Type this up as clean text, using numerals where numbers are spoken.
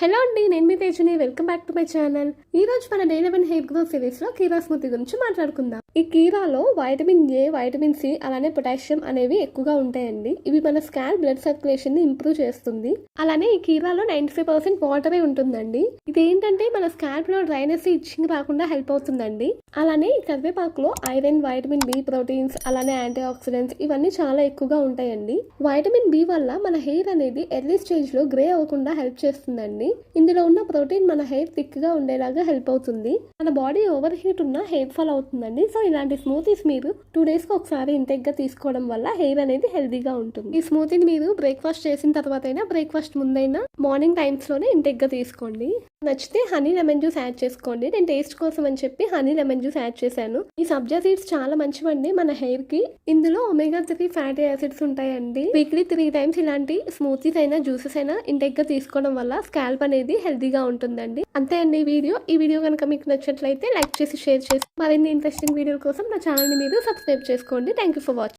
Hello అండి, నేను మీ తేజని. Welcome back to my channel. ఈ రోజు మన డే 11 హెయిర్ గ్రోత్ సిరీస్ లో కీరా స్మూతీ గురించి మాట్లాడుకుందాం. ఈ కీరాలో వైటమిన్ ఏ, వైటమిన్ సి, అలానే పొటాషియం అనేవి ఎక్కువగా ఉంటాయండి. ఇవి మన స్కాల్ప్ బ్లడ్ సర్క్యులేషన్ ని ఇంప్రూవ్ చేస్తుంది. అలానే ఈ కీరాలో 95% వాటరే ఉంటుందండి. ఇది ఏంటంటే మన స్కాల్ప్ లో డ్రైనెస్, ఇచ్చింగ్ రాకుండా హెల్ప్ అవుతుందండి. అలానే ఈ కరివేపాకులో ఐరన్, వైటమిన్ బి, ప్రోటీన్స్, అలానే యాంటీ ఆక్సిడెంట్స్ ఇవన్నీ చాలా ఎక్కువగా ఉంటాయండి. వైటమిన్ బి వల్ల మన హెయిర్ అనేది ఎర్లీ స్టేజ్ లో గ్రే అవ్వకుండా హెల్ప్ చేస్తుందండి. ఇందులో ఉన్న ప్రోటీన్ మన హెయిర్ థిక్ గా ఉండేలాగా హెల్ప్ అవుతుంది. మన బాడీ ఓవర్ హీట్ ఉన్న హెయిర్ ఫాల్ అవుతుందండి. సో ఇలాంటి స్మూతీస్ మీరు 2 days కి ఒకసారి ఇంటెక్ గా తీసుకోవడం వల్ల హెయిర్ అనేది హెల్దీగా ఉంటుంది. ఈ స్మూతీని మీరు బ్రేక్ఫాస్ట్ చేసిన తర్వాత అయినా, బ్రేక్ఫాస్ట్ ముందైనా, మార్నింగ్ టైమ్స్ లోనే ఇంటెక్ గా తీసుకోండి. నచ్చితే హనీ లెమన్ జ్యూస్ యాడ్ చేసుకోండి. నేను టేస్ట్ కోసం అని చెప్పి హనీ లెమన్ జ్యూస్ యాడ్ చేశాను. ఈ సబ్జా సీడ్స్ చాలా మంచివండి మన హెయిర్ కి. ఇందులో ఒమేగా 3 ఫ్యాటీ యాసిడ్స్ ఉంటాయండి. వీక్లీ 3 times ఇలాంటి స్మూతీస్ అయినా, జ్యూసెస్ అయినా ఇంటెక్ గా తీసుకోవడం వల్ల స్కాల్ప్ అనేది హెల్తీగా ఉంటుందండి. అంతే అండి ఈ వీడియో కనుక మీకు నచ్చినట్లయితే లైక్ చేసి, షేర్ చేసి, మరిన్ని ఇంట్రెస్టింగ్ వీడియోల కోసం నా ఛానల్ ని మీరు సబ్స్క్రైబ్ చేసుకోండి. Thank you for watching.